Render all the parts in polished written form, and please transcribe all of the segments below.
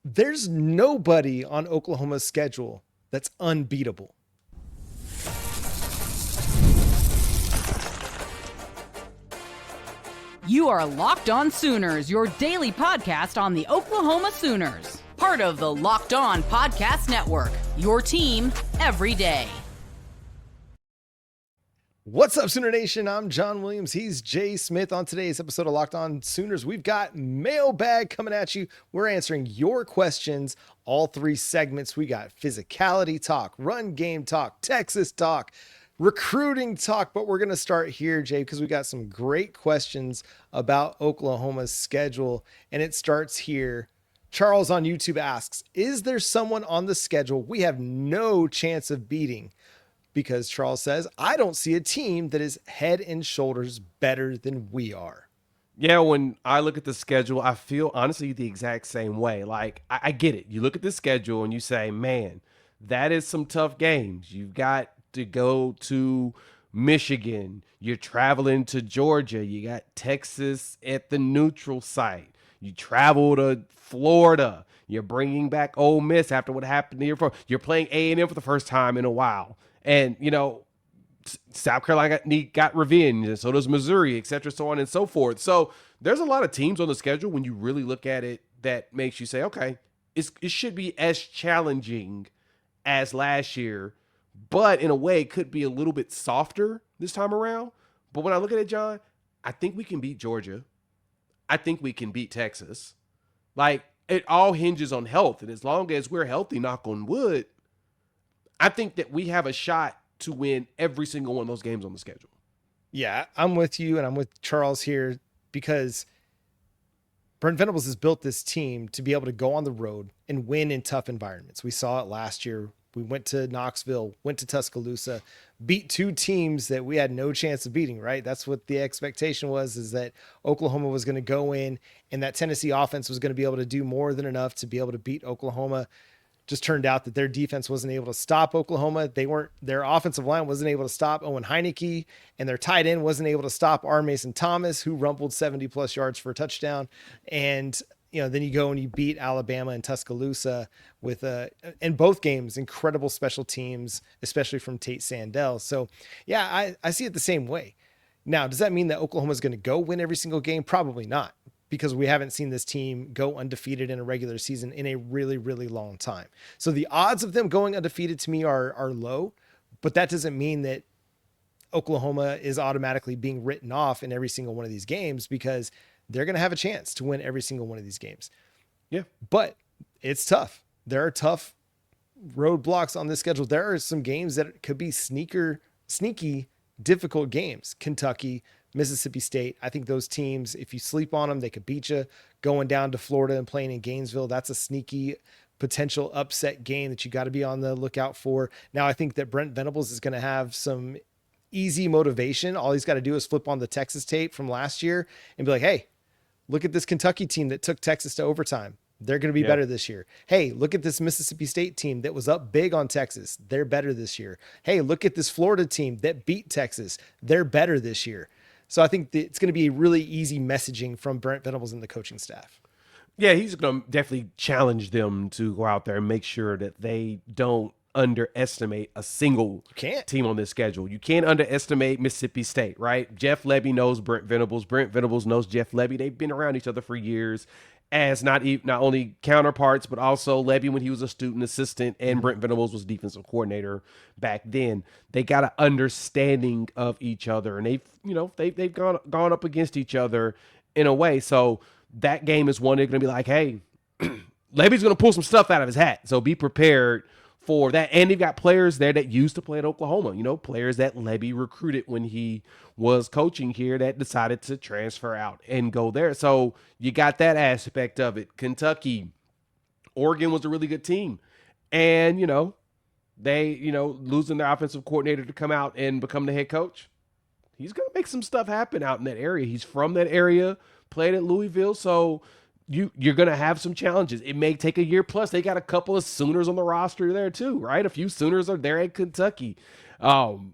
There's nobody on Oklahoma's schedule that's unbeatable. You are Locked On Sooners, your daily podcast on the Oklahoma Sooners. Part of the Locked On Podcast Network, your team every day. What's up, Sooner Nation? I'm John Williams. He's Jay Smith. On today's episode of Locked On Sooners, we've got mailbag coming at you. We're answering your questions, all three segments. We got physicality talk, run game talk, Texas talk, recruiting talk, but we're going to start here, Jay, because we got some great questions about Oklahoma's schedule, and it starts here. Charles on YouTube asks, is there someone on the schedule we have no chance of beating? Because Charles says, I don't see a team that is head and shoulders better than we are. Yeah, when I look at the schedule, I feel honestly the exact same way. Like, I get it. You look at the schedule and you say, man, that is some tough games. You've got to go to Michigan. You're traveling to Georgia. You got Texas at the neutral site. You travel to Florida. You're bringing back Ole Miss after what happened the year before. You're playing A&M for the first time in a while. And, you know, South Carolina got revenge, and so does Missouri, et cetera, so on and so forth. So there's a lot of teams on the schedule when you really look at it that makes you say, okay, it should be as challenging as last year, but in a way it could be a little bit softer this time around. But when I look at it, John, I think we can beat Georgia. I think we can beat Texas. Like, it all hinges on health. And as long as we're healthy, knock on wood, I think that we have a shot to win every single one of those games on the schedule. Yeah, I'm with you, and I'm with Charles here because Brent Venables has built this team to be able to go on the road and win in tough environments. We saw it last year. We went to Knoxville, went to Tuscaloosa, beat two teams that we had no chance of beating, right? That's what the expectation was, is that Oklahoma was going to go in and that Tennessee offense was going to be able to do more than enough to be able to beat Oklahoma. Just turned out that their defense wasn't able to stop Oklahoma. Their offensive line wasn't able to stop Owen Heineke, and their tight end wasn't able to stop R. Mason Thomas, who rumbled 70 plus yards for a touchdown. And, you know, then you go and you beat Alabama and Tuscaloosa with in both games, incredible special teams, especially from Tate Sandell. So yeah, I see it the same way. Now, does that mean that Oklahoma is going to go win every single game? Probably not, because we haven't seen this team go undefeated in a regular season in a really, really long time. So the odds of them going undefeated to me are low, but that doesn't mean that Oklahoma is automatically being written off in every single one of these games, because they're going to have a chance to win every single one of these games. Yeah. But it's tough. There are tough roadblocks on this schedule. There are some games that could be sneaky, difficult games. Kentucky, Mississippi State. I think those teams, if you sleep on them, they could beat you. Going down to Florida and playing in Gainesville, that's a sneaky potential upset game that you got to be on the lookout for. Now, I think that Brent Venables is going to have some easy motivation. All he's got to do is flip on the Texas tape from last year and be like, hey, look at this Kentucky team that took Texas to overtime. They're going to be better this year. Hey, look at this Mississippi State team that was up big on Texas. They're better this year. Hey, look at this Florida team that beat Texas. They're better this year. So I think it's going to be really easy messaging from Brent Venables and the coaching staff. Yeah, he's going to definitely challenge them to go out there and make sure that they don't underestimate a single team on this schedule. You can't underestimate Mississippi State, right? Jeff Lebby knows Brent Venables. Brent Venables knows Jeff Lebby. They've been around each other for years as not only counterparts, but also Lebby when he was a student assistant and Brent Venables was defensive coordinator back then. They got an understanding of each other, and they've gone up against each other in a way. So that game is one they're going to be like, hey, Lebby's going to pull some stuff out of his hat. So be prepared for that. And they've got players there that used to play at Oklahoma, players that Lebby recruited when he was coaching here that decided to transfer out and go there. So you got that aspect of it. Kentucky, Oregon was a really good team. And, they, losing their offensive coordinator to come out and become the head coach, he's going to make some stuff happen out in that area. He's from that area, played at Louisville. So you're going to have some challenges. It may take a year. Plus, they got a couple of Sooners on the roster there too, right? A few Sooners are there at Kentucky. And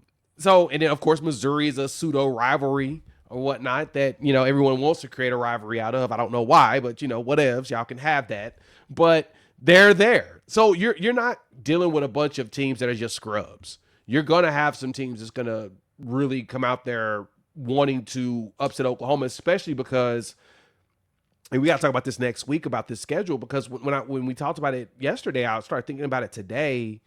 then, of course, Missouri is a pseudo rivalry or whatnot that, everyone wants to create a rivalry out of. I don't know why, but whatevs, y'all can have that. But they're there. So you're not dealing with a bunch of teams that are just scrubs. You're going to have some teams that's going to really come out there wanting to upset Oklahoma, especially because, and we got to talk about this next week about this schedule, because when we talked about it yesterday, I started thinking about it today.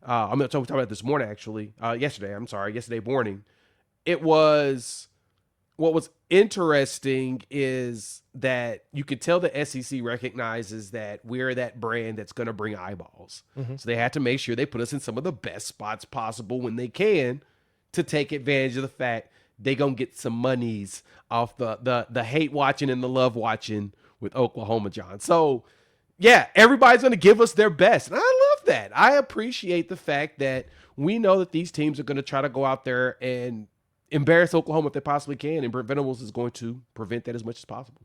I'm going to talk about it this morning, actually. Yesterday morning. It was, what was interesting is that you could tell the SEC recognizes that we're that brand that's going to bring eyeballs. Mm-hmm. So they had to make sure they put us in some of the best spots possible when they can to take advantage of the fact they going to get some monies off the hate watching and the love watching with Oklahoma, John. So, yeah, everybody's going to give us their best. And I love that. I appreciate the fact that we know that these teams are going to try to go out there and embarrass Oklahoma if they possibly can. And Brent Venables is going to prevent that as much as possible.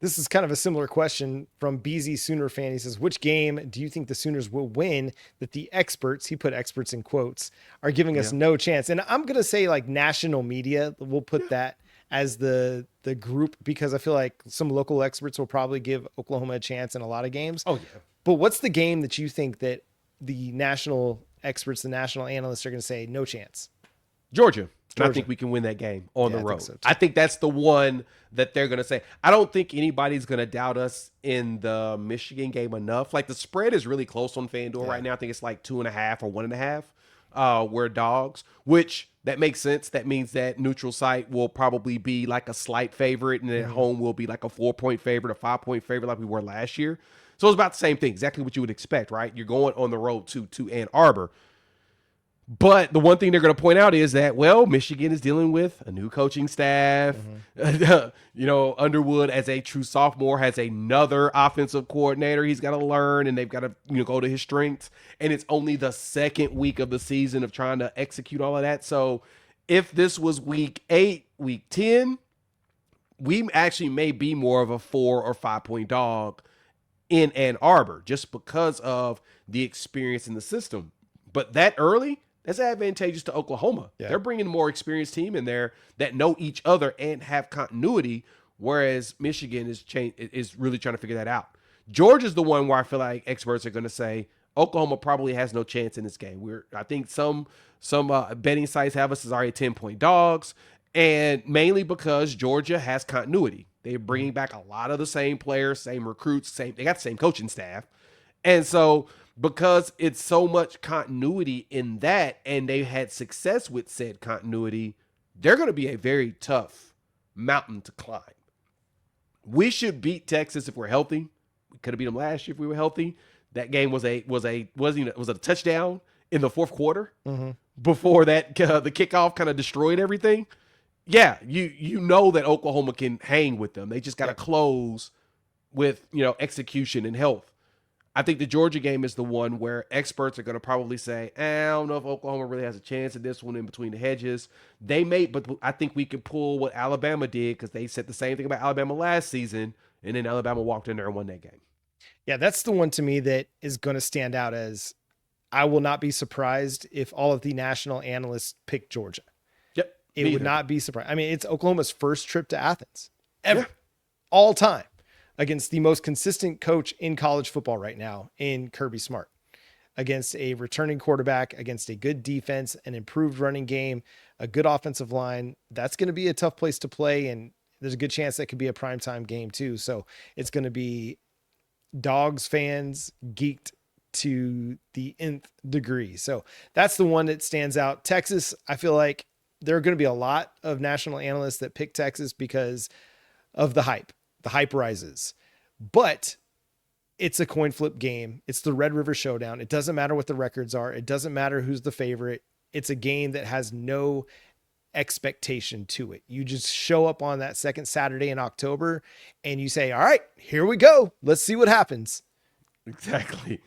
This is kind of a similar question from BZ Sooner fan. He says, which game do you think the Sooners will win that the experts, he put experts in quotes, are giving us no chance? And I'm going to say like national media, we'll put that as the group, because I feel like some local experts will probably give Oklahoma a chance in a lot of games. Oh, yeah. But what's the game that you think that the national experts, the national analysts are going to say no chance? Georgia. And I think we can win that game on the road. I think that's the one that they're going to say. I don't think anybody's going to doubt us in the Michigan game enough. Like, the spread is really close on FanDuel right now. I think it's like 2.5 or 1.5. We're dogs, which that makes sense. That means that neutral site will probably be like a slight favorite, and at home will be like a 4-point favorite, a 5-point favorite like we were last year. So it's about the same thing, exactly what you would expect, right? You're going on the road to Ann Arbor. But the one thing they're going to point out is that, well, Michigan is dealing with a new coaching staff. Mm-hmm. Underwood, as a true sophomore, has another offensive coordinator he's got to learn, and they've got to go to his strengths. And it's only the second week of the season of trying to execute all of that. So if this was week 8, week 10, we actually may be more of a 4 or 5-point dog in Ann Arbor just because of the experience in the system. But that early, that's advantageous to Oklahoma. Yeah. They're bringing a more experienced team in there that know each other and have continuity, whereas Michigan is really trying to figure that out. Georgia's the one where I feel like experts are going to say Oklahoma probably has no chance in this game. I think some betting sites have us as already 10-point dogs, and mainly because Georgia has continuity. They're bringing back a lot of the same players, same recruits, they got the same coaching staff, and so because it's so much continuity in that, and they've had success with said continuity, they're going to be a very tough mountain to climb. We should beat Texas if we're healthy. We could have beat them last year if we were healthy. That game was a touchdown in the fourth quarter before that the kickoff kind of destroyed everything. Yeah, you know that Oklahoma can hang with them. They just got to close with execution and health. I think the Georgia game is the one where experts are going to probably say, I don't know if Oklahoma really has a chance in this one in between the hedges. They may, but I think we could pull what Alabama did, because they said the same thing about Alabama last season, and then Alabama walked in there and won that game. Yeah, that's the one to me that is going to stand out as I will not be surprised if all of the national analysts pick Georgia. Yep. It would not be surprised. I mean, it's Oklahoma's first trip to Athens ever, all time, against the most consistent coach in college football right now in Kirby Smart, against a returning quarterback, against a good defense, an improved running game, a good offensive line. That's going to be a tough place to play, and there's a good chance that could be a primetime game too. So it's going to be Dogs fans geeked to the nth degree. So that's the one that stands out. Texas, I feel like there are going to be a lot of national analysts that pick Texas because of the hype. The hype rises, but it's a coin flip game. It's the Red River Showdown. It doesn't matter what the records are. It doesn't matter who's the favorite. It's a game that has no expectation to it. You just show up on that second Saturday in October and you say, all right, here we go. Let's see what happens. Exactly.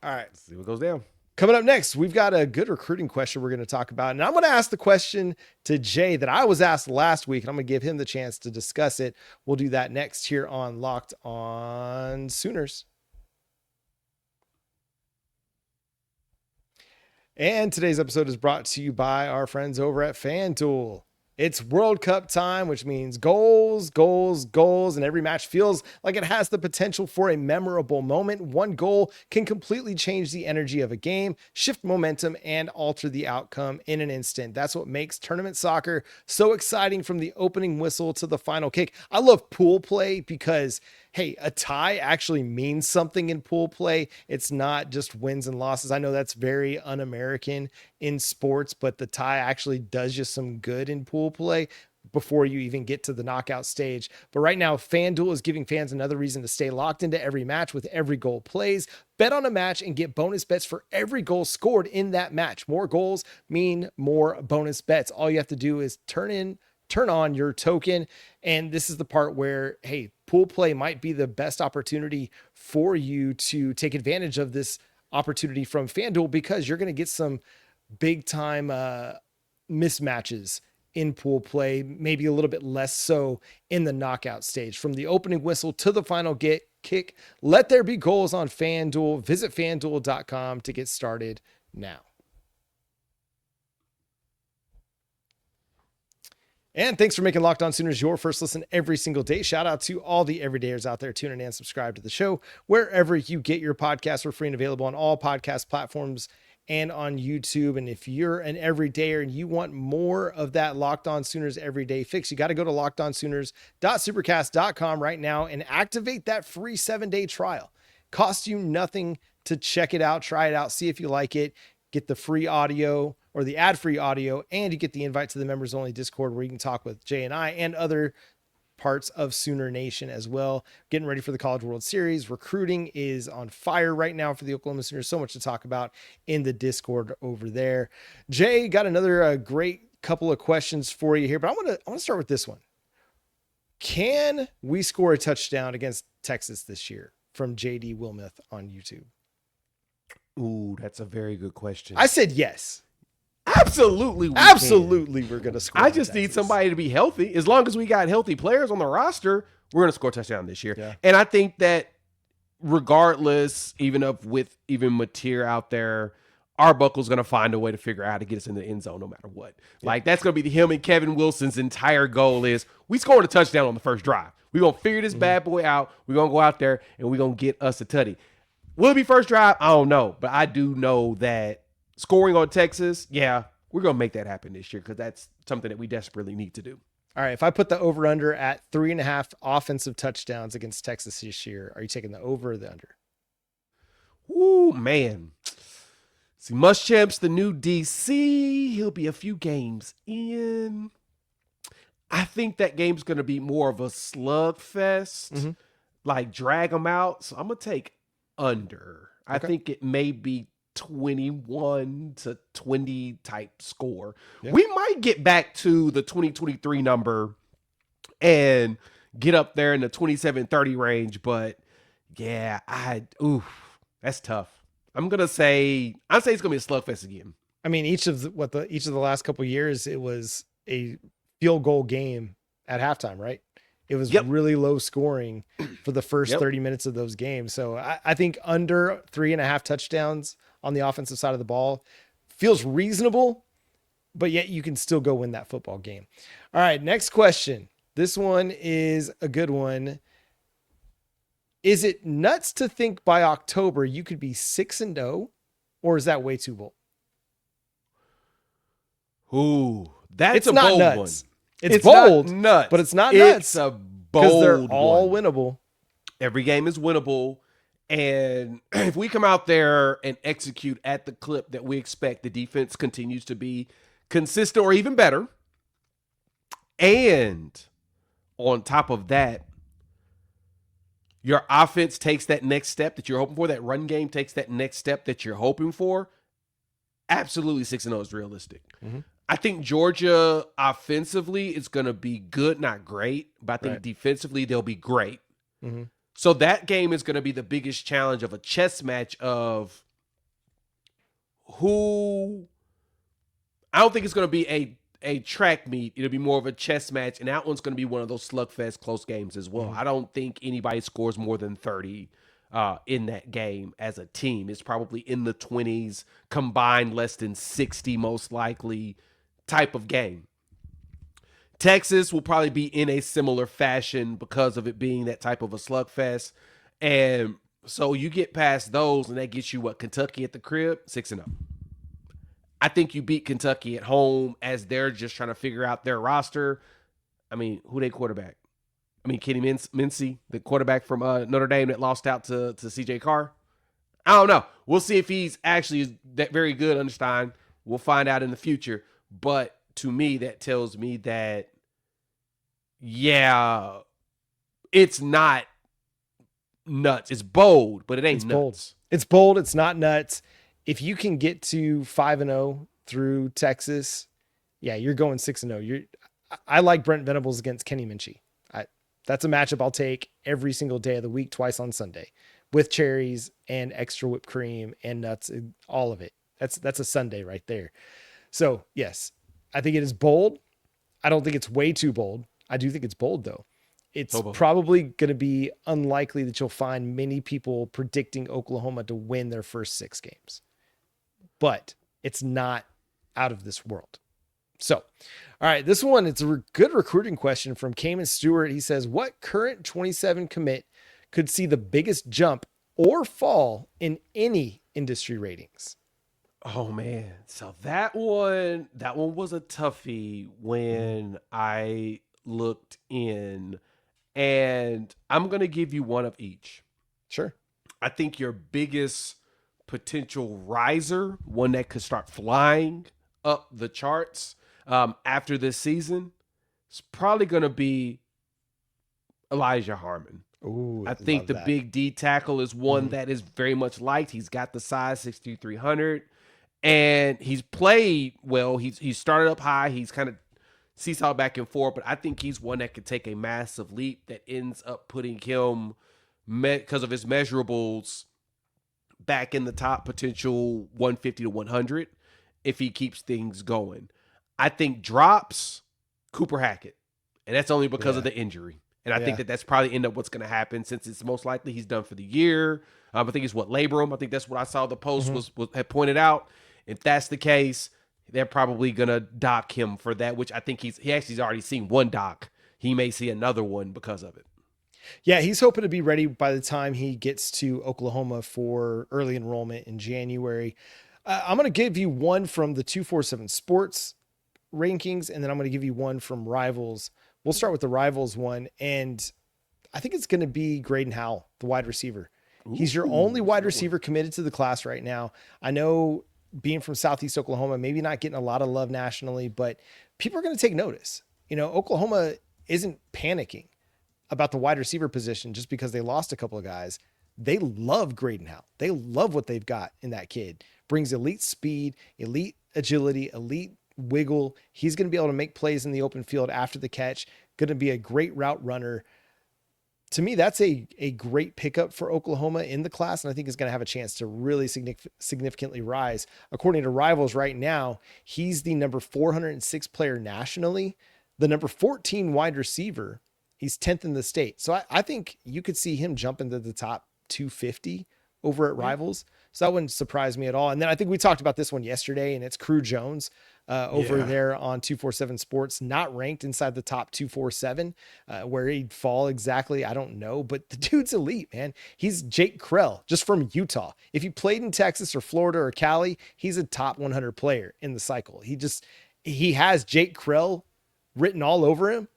All right. Let's see what goes down. Coming up next, we've got a good recruiting question we're going to talk about. And I'm going to ask the question to Jay that I was asked last week, and I'm going to give him the chance to discuss it. We'll do that next here on Locked on Sooners. And today's episode is brought to you by our friends over at FanDuel. It's World Cup time, which means goals, goals, goals, and every match feels like it has the potential for a memorable moment. One goal can completely change the energy of a game, shift momentum, and alter the outcome in an instant. That's what makes tournament soccer so exciting, from the opening whistle to the final kick. I love pool play because, hey, a tie actually means something in pool play. It's not just wins and losses. I know that's very un-American in sports, but the tie actually does you some good in pool play before you even get to the knockout stage. But right now, FanDuel is giving fans another reason to stay locked into every match with every goal plays. Bet on a match and get bonus bets for every goal scored in that match. More goals mean more bonus bets. All you have to do is turn on your token. And this is the part where, hey, pool play might be the best opportunity for you to take advantage of this opportunity from FanDuel, because you're going to get some big time mismatches in pool play, maybe a little bit less so in the knockout stage. From the opening whistle to the final kick, let there be goals on FanDuel. Visit FanDuel.com to get started now. And thanks for making Locked On Sooners your first listen every single day. Shout out to all the everydayers out there tuning in and subscribe to the show wherever you get your podcasts. We're free and available on all podcast platforms and on YouTube. And if you're an everydayer and you want more of that Locked On Sooners everyday fix, you got to go to lockedonsooners.supercast.com right now and activate that free 7-day trial. Costs you nothing to check it out, try it out, see if you like it, get the free audio or the ad-free audio, and you get the invite to the members only Discord where you can talk with Jay and I and other parts of Sooner Nation as well. Getting ready for the College World Series. Recruiting is on fire right now for the Oklahoma Sooners. So much to talk about in the Discord over there. Jay, got another great couple of questions for you here, but I want to start with this one. Can we score a touchdown against Texas this year? From JD Wilmoth on YouTube. Ooh, that's a very good question. I said yes. Absolutely. We're going to score. I just need somebody to be healthy. As long as we got healthy players on the roster, we're going to score a touchdown this year. Yeah. And I think that regardless, even with Mateer out there, Arbuckle's going to find a way to figure out how to get us in the end zone no matter what. Yeah. Like, that's going to be him and Kevin Wilson's entire goal is we scored a touchdown on the first drive. We're going to figure this bad boy out. We're going to go out there and we're going to get us a tutty. Will it be first drive? I don't know. But I do know that scoring on Texas, yeah, we're going to make that happen this year because that's something that we desperately need to do. All right. If I put the over-under at 3.5 offensive touchdowns against Texas this year, are you taking the over or the under? Ooh, man. See, Muschamp's the new DC. He'll be a few games in. I think that game's going to be more of a slugfest, like drag them out. So I'm going to take under. Okay. I think it may be 21-20 type score. Yeah. We might get back to the 2023 number and get up there in the 27-30 range. But yeah, that's tough. I'm going to say, it's going to be a slugfest again. I mean, each of the last couple of years, it was a field goal game at halftime, right? It was really low scoring for the first 30 minutes of those games. So I think under 3.5 touchdowns on the offensive side of the ball feels reasonable, but yet you can still go win that football game. All right, next question. This one is a good one. Is it nuts to think by October you could be 6-0, or is that way too bold? Ooh, that's a bold one. It's bold, nuts, but it's not nuts. It's a bold they're all one. Winnable. Every game is winnable. And if we come out there and execute at the clip that we expect, the defense continues to be consistent or even better. And on top of that, your offense takes that next step that you're hoping for. That run game takes that next step that you're hoping for. Absolutely 6-0 is realistic. I think Georgia offensively is going to be good, not great, but I think defensively they'll be great. So that game is going to be the biggest challenge of a chess match of who. I don't think it's going to be a track meet. It'll be more of a chess match, and that one's going to be one of those slugfest close games as well. I don't think anybody scores more than 30 in that game as a team. It's probably in the 20s, combined less than 60 most likely type of game. Texas will probably be in a similar fashion because of it being that type of a slugfest. And so you get past those, and that gets you what? Kentucky at the crib, 6-0. I think you beat Kentucky at home as they're just trying to figure out their roster. I mean, who they quarterback? I mean, Kenny Mincy, the quarterback from Notre Dame that lost out to C.J. Carr. I don't know. We'll see if he's actually that very good, Understein. We'll find out in the future. But to me, that tells me that, yeah, it's not nuts. It's bold, but it ain't nuts. Bold. It's bold. It's not nuts. If you can get to 5-0 through Texas, yeah, you're going 6-0. I like Brent Venables against Kenny Minchie. That's a matchup I'll take every single day of the week, twice on Sunday, with cherries and extra whipped cream and nuts, and all of it. That's a Sunday right there. So yes, I think it is bold. I don't think it's way too bold. I do think it's bold though. It's probably going to be unlikely that you'll find many people predicting Oklahoma to win their first 6 games, but it's not out of this world. So, all right, this one, it's a good recruiting question from Cayman Stewart. He says, what current 27 commit could see the biggest jump or fall in any industry ratings? Oh man. So that one was a toughie when I looked in, and I'm going to give you one of each. Sure. I think your biggest potential riser, one that could start flying up the charts after this season, is probably going to be Elija Harmon. Ooh, I think the big D tackle is one that is very much liked. He's got the size, 6'3", 300, and he's played well. He's started up high. He's kind of seesaw back and forth, but I think he's one that could take a massive leap that ends up putting him, because of his measurables, back in the top potential 150 to 100 if he keeps things going. I think drops Cooper Hackett, and that's only because of the injury. And I think that's probably end up what's going to happen, since it's most likely he's done for the year. I think it's labrum. I think that's what I saw the post had pointed out. If that's the case, they're probably going to dock him for that, which I think he's already seen one dock. He may see another one because of it. Yeah, he's hoping to be ready by the time he gets to Oklahoma for early enrollment in January. I'm going to give you one from the 247 Sports rankings, and then I'm going to give you one from Rivals. We'll start with the Rivals one, and I think it's going to be Graydon Howell, the wide receiver. He's your only wide receiver committed to the class right now. I know, being from Southeast Oklahoma, maybe not getting a lot of love nationally, but people are going to take notice. You know, Oklahoma isn't panicking about the wide receiver position just because they lost a couple of guys. They love Graydon Howell. They love what they've got in that kid. Brings elite speed, elite agility, elite wiggle. He's going to be able to make plays in the open field after the catch. Going to be a great route runner. To me, that's a great pickup for Oklahoma in the class, and I think is going to have a chance to really significantly rise. According to Rivals right now, he's the number 406 player nationally, the number 14 wide receiver. He's 10th in the state. So I think you could see him jump into the top 250 over at Rivals. So that wouldn't surprise me at all. And then I think we talked about this one yesterday, and it's Krew Jones over there on 247 Sports, not ranked inside the top 247. Where he'd fall exactly, I don't know. But the dude's elite, man. He's Jake Krew, just from Utah. If he played in Texas or Florida or Cali, he's a top 100 player in the cycle. He has Jake Krew written all over him,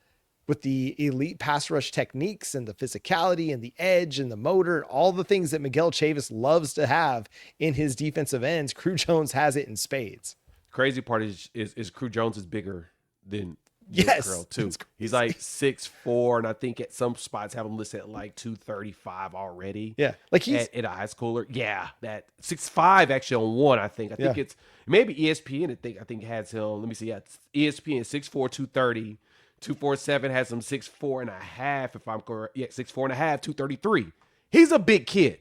with the elite pass rush techniques and the physicality and the edge and the motor, all the things that Miguel Chavis loves to have in his defensive ends. Krew Jones has it in spades. Crazy part is Krew Jones is bigger than Krew too. He's like 6'4", and I think at some spots have him listed at like 235 already. Yeah, like he's at a high schooler. Yeah, that 6'5" actually on one. I think it's maybe ESPN. I think has him. Let me see. Yeah, ESPN 6'4", 230. 247 has him 6'4" and a half, if I'm correct. Yeah, 6'4" and a half, 233. He's a big kid.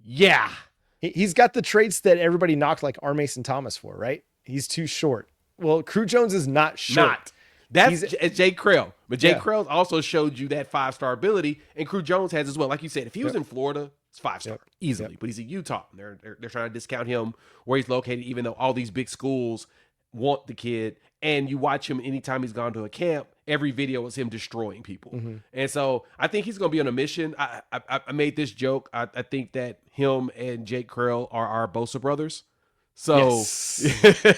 Yeah. He's got the traits that everybody knocked like R. Mason Thomas for, right? He's too short. Well, Krew Jones is not short. That's Jake Krew. But Jake Krew also showed you that 5-star ability, and Krew Jones has as well. Like you said, if he was in Florida, it's 5-star easily. But he's in Utah. They're trying to discount him where he's located, even though all these big schools want the kid. And you watch him anytime he's gone to a camp, every video is him destroying people. Mm-hmm. And so I think he's going to be on a mission. I made this joke. I think that him and Jake Krew are our Bosa brothers. So,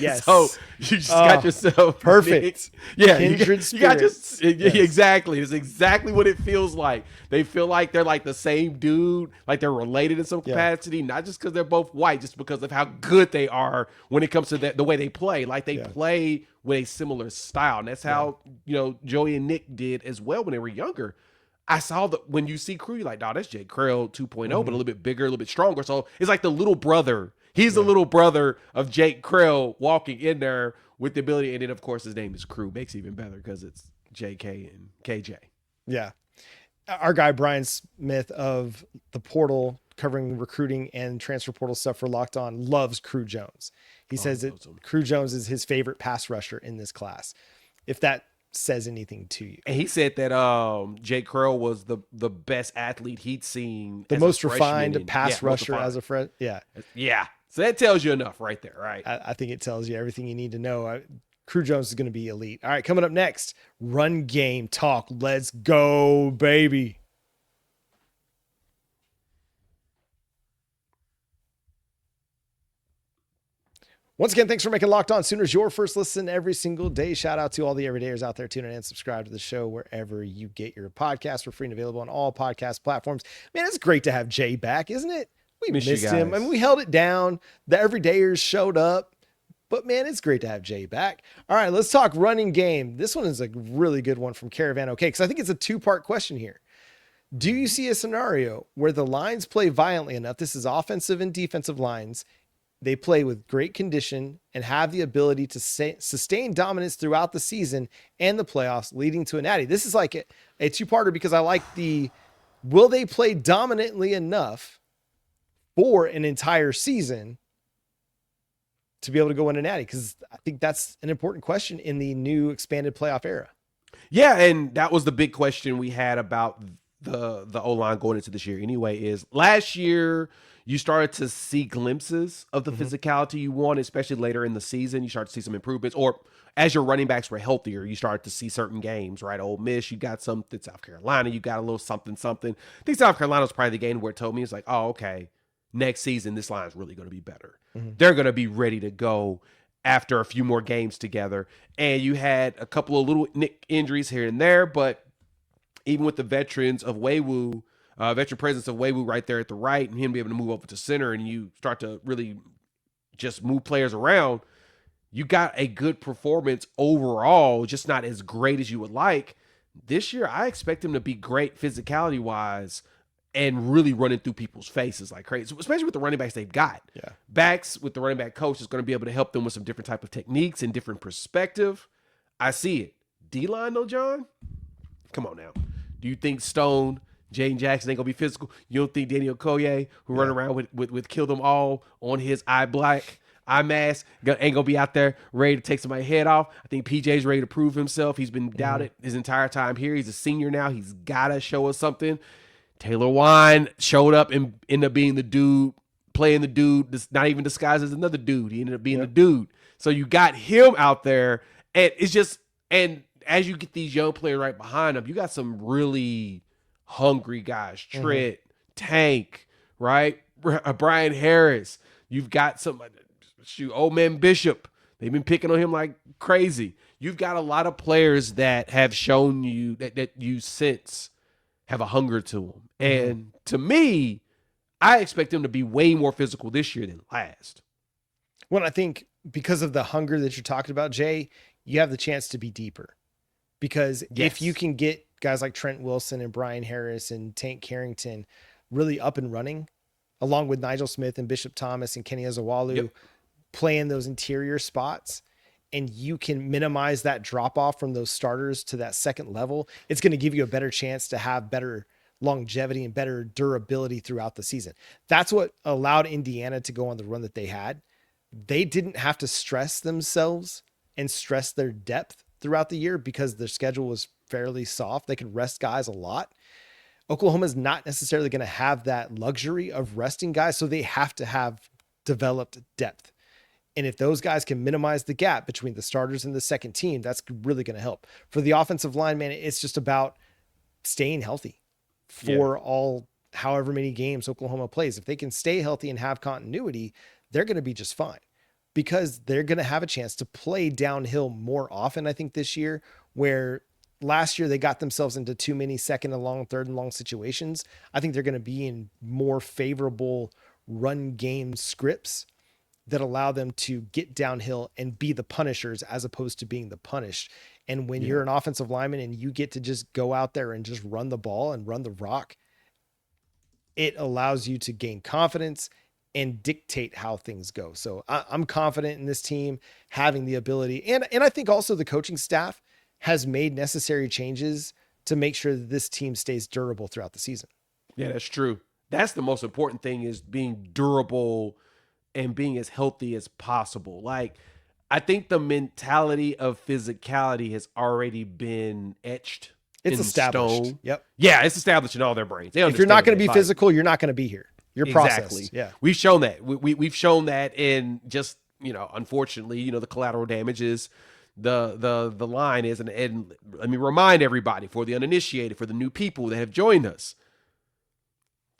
yes. So you just got yourself perfect. Yeah, kindred you got spirits. Yes. Exactly. It's exactly what it feels like. They feel like they're like the same dude, like they're related in some capacity, not just because they're both white, just because of how good they are when it comes to the way they play. Like they play with a similar style, and that's how Joey and Nick did as well when they were younger. I saw that when you see Krew, you're like, that's Jake Krew 2.0, but a little bit bigger, a little bit stronger. So it's like the little brother. He's the little brother of Jake Krew walking in there with the ability. And then, of course, his name is Krew. Makes it even better because it's JK and KJ. Yeah. Our guy, Brian Smith of the portal covering recruiting and transfer portal stuff for Locked On, loves Krew Jones. He says that Krew Jones is his favorite pass rusher in this class. If that says anything to you. And he said that Jake Krew was the best athlete he'd seen. The most refined pass rusher as a friend. Yeah. Yeah. So that tells you enough right there, right? I think it tells you everything you need to know. Krew Jones is going to be elite. All right, coming up next, run game talk. Let's go, baby. Once again, thanks for making Locked On Sooners your first listen every single day. Shout out to all the everydayers out there tuning in and subscribe to the show wherever you get your podcasts. We're free and available on all podcast platforms. Man, it's great to have Jay back, isn't it? We missed him. I mean, we held it down. The everydayers showed up. But, man, it's great to have Jay back. All right, let's talk running game. This one is a really good one from Caravan OK, because I think it's a two-part question here. Do you see a scenario where the lines play violently enough? This is offensive and defensive lines. They play with great condition and have the ability to sustain dominance throughout the season and the playoffs, leading to a natty. This is like a two-parter because I like will they play dominantly enough for an entire season to be able to go win a natty? Because I think that's an important question in the new expanded playoff era. Yeah, and that was the big question we had about the O-line going into this year anyway, is last year you started to see glimpses of the physicality you want, especially later in the season. You started to see some improvements, or as your running backs were healthier, you started to see certain games, right? Ole Miss, you got something. South Carolina, you got a little something. I think South Carolina was probably the game where it told me, it's like, oh, okay, next season, this line is really going to be better. They're going to be ready to go after a few more games together. And you had a couple of little injuries here and there, but even with the veterans of Weiwu, veteran presence of Weiwu right there at the right, and him be able to move over to center, and you start to really just move players around, you got a good performance overall, just not as great as you would like. This year, I expect him to be great physicality-wise and really running through people's faces like crazy, especially with the running backs they've got. Yeah. Backs with the running back coach is going to be able to help them with some different type of techniques and different perspective. I see it. D-line though, John? Come on now. Do you think Stone, Jaden Jackson ain't going to be physical? You don't think Daniel Koye, who run around with Kill Them All on his eye mask, ain't going to be out there ready to take somebody's head off? I think PJ's ready to prove himself. He's been doubted his entire time here. He's a senior now. He's got to show us something. Taylor Wine showed up and ended up being the dude, playing the dude, not even disguised as another dude. He ended up being the dude. So you got him out there, and it's just, and as you get these young players right behind him, you got some really hungry guys. Trent, Tank, right? Brian Harris. You've got some, old man Bishop. They've been picking on him like crazy. You've got a lot of players that have shown you that you sense have a hunger to them. And to me, I expect them to be way more physical this year than last. Well, I think because of the hunger that you're talking about, Jay, you have the chance to be deeper. Because if you can get guys like Trent Wilson and Brian Harris and Tank Carrington really up and running, along with Nigel Smith and Bishop Thomas and Kenny Azawalu playing those interior spots, and you can minimize that drop off from those starters to that second level, it's going to give you a better chance to have better longevity and better durability throughout the season. That's what allowed Indiana to go on the run that they had. They didn't have to stress themselves and stress their depth throughout the year because their schedule was fairly soft. They could rest guys a lot. Oklahoma's not necessarily going to have that luxury of resting guys, so they have to have developed depth. And if those guys can minimize the gap between the starters and the second team, that's really going to help. For the offensive line, man, it's just about staying healthy for however many games Oklahoma plays. If they can stay healthy and have continuity, they're going to be just fine, because they're going to have a chance to play downhill more often, I think, this year, where last year they got themselves into too many second and long, third and long situations. I think they're going to be in more favorable run game scripts that allow them to get downhill and be the punishers as opposed to being the punished. And when you're an offensive lineman and you get to just go out there and just run the ball and run the rock, it allows you to gain confidence and dictate how things go. So I'm confident in this team having the ability. And I think also the coaching staff has made necessary changes to make sure that this team stays durable throughout the season. Yeah, that's true. That's the most important thing, is being durable and being as healthy as possible. Like, I think the mentality of physicality has already been etched. It's established. Stone. Yep. Yeah, it's established in all their brains. If you're not going to be physical, you're not going to be here. You're exactly. processed. Yeah. We've shown that. We've shown that in just, unfortunately, the collateral damage is the line is, and let me remind everybody, for the uninitiated, for the new people that have joined us,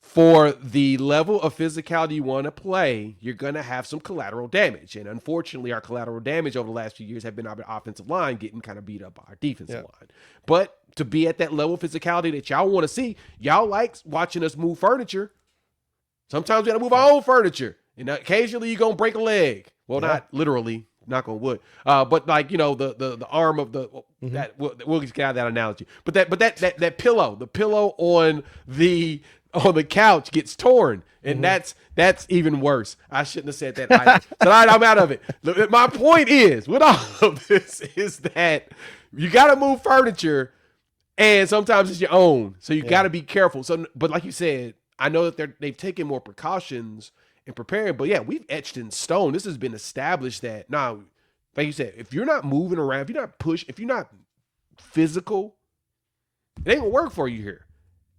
for the level of physicality you want to play, you're going to have some collateral damage. And unfortunately, our collateral damage over the last few years have been our offensive line getting kind of beat up by our defensive line. But to be at that level of physicality that y'all want to see, y'all like watching us move furniture. Sometimes we got to move our own furniture. And occasionally you're going to break a leg. Well, not literally, knock on wood. But like, the arm of the, that we'll just get out of that analogy. But that pillow, the pillow on the couch gets torn, and that's even worse. I shouldn't have said that either. Tonight I'm out of it. My point is, with all of this, is that you got to move furniture, and sometimes it's your own, so you got to be careful. So, but like you said, I know that they've taken more precautions in preparing, but yeah, we've etched in stone. This has been established that now, like you said, if you're not moving around, if you're not if you're not physical, it ain't gonna work for you here.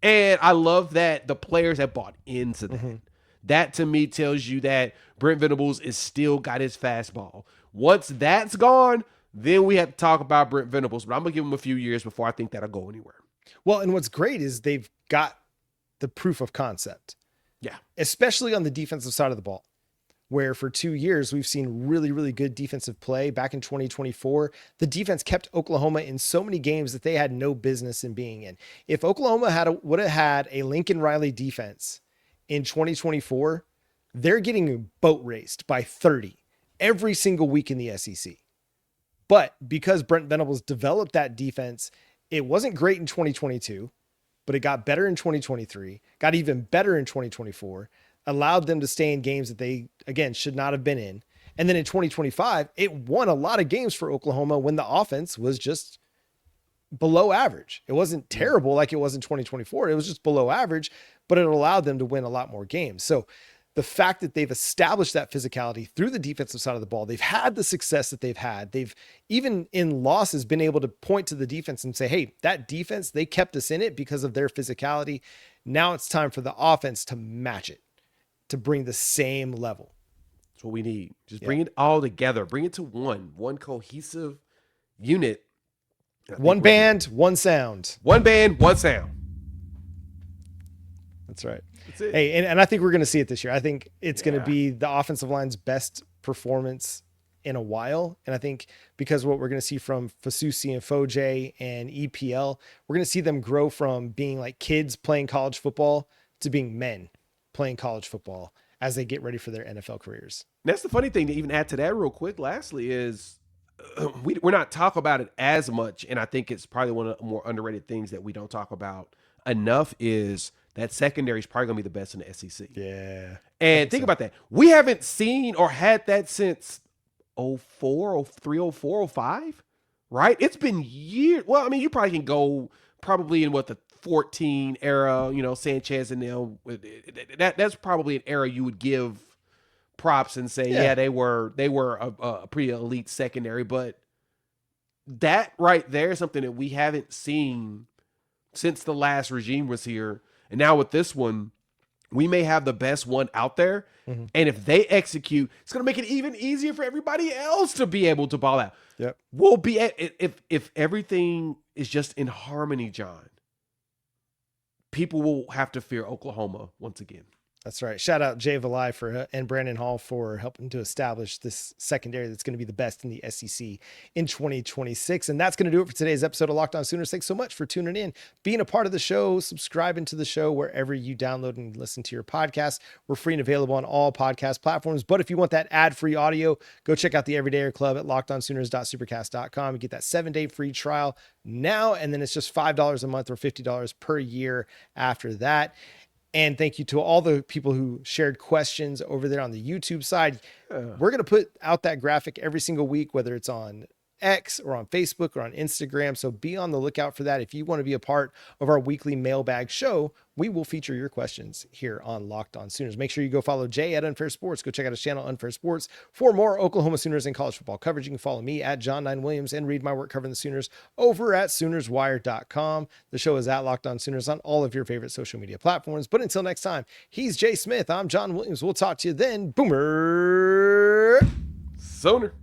And I love that the players have bought into that. That to me tells you that Brent Venables is still got his fastball. Once that's gone, then we have to talk about Brent Venables. But I'm going to give him a few years before I think that'll go anywhere. Well, and what's great is they've got the proof of concept. Yeah. Especially on the defensive side of the ball, where for 2 years we've seen really, really good defensive play. Back in 2024, the defense kept Oklahoma in so many games that they had no business in being in. If Oklahoma would have had a Lincoln Riley defense in 2024, they're getting boat raced by 30 every single week in the SEC. But because Brent Venables developed that defense, it wasn't great in 2022, but it got better in 2023, got even better in 2024, allowed them to stay in games that they, again, should not have been in. And then in 2025, it won a lot of games for Oklahoma when the offense was just below average. It wasn't terrible like it was in 2024. It was just below average, but it allowed them to win a lot more games. So the fact that they've established that physicality through the defensive side of the ball, they've had the success that they've had. They've, even in losses, been able to point to the defense and say, hey, that defense, they kept us in it because of their physicality. Now it's time for the offense to match it, to bring the same level. That's what we need. Just bring it all together. Bring it to one cohesive unit. One band, one sound. One band, one sound. That's right. That's it. Hey, and I think we're going to see it this year. I think it's going to be the offensive line's best performance in a while. And I think because what we're going to see from Fasusi and Foje and EPL, we're going to see them grow from being like kids playing college football to being men playing college football as they get ready for their NFL careers. That's the funny thing to even add to that real quick. Lastly is we're not talking about it as much. And I think it's probably one of the more underrated things that we don't talk about enough is that secondary is probably going to be the best in the SEC. Yeah. And think about that. We haven't seen or had that since 04, 03, 04, 05, right? It's been years. Well, I mean, you probably can go probably in the 14 era, Sanchez and them. That's probably an era you would give props and say, yeah they were a pretty elite secondary. But that right there is something that we haven't seen since the last regime was here. And now with this one, we may have the best one out there. Mm-hmm. And if they execute, it's going to make it even easier for everybody else to be able to ball out. Yep. We'll be if everything is just in harmony, John, people will have to fear Oklahoma once again. That's right. Shout out Jay Valai and Brandon Hall for helping to establish this secondary that's going to be the best in the SEC in 2026. And that's going to do it for today's episode of Locked On Sooners. Thanks so much for tuning in, being a part of the show, subscribing to the show wherever you download and listen to your podcast. We're free and available on all podcast platforms. But if you want that ad-free audio, go check out the Everydayer Club at lockedonsooners.supercast.com. You get that 7-day free trial now, and then it's just $5 a month or $50 per year after that. And thank you to all the people who shared questions over there on the YouTube side. We're going to put out that graphic every single week, whether it's on X or on Facebook or on Instagram. So be on the lookout for that. If you want to be a part of our weekly mailbag show, we will feature your questions here on Locked On Sooners. Make sure you go follow Jay at Unfair Sports. Go check out his channel, Unfair Sports, for more Oklahoma Sooners and college football coverage. You can follow me at John9Williams and read my work covering the Sooners over at SoonersWire.com. The show is at Locked On Sooners on all of your favorite social media platforms. But until next time, he's Jay Smith. I'm John Williams. We'll talk to you then. Boomer. Sooner.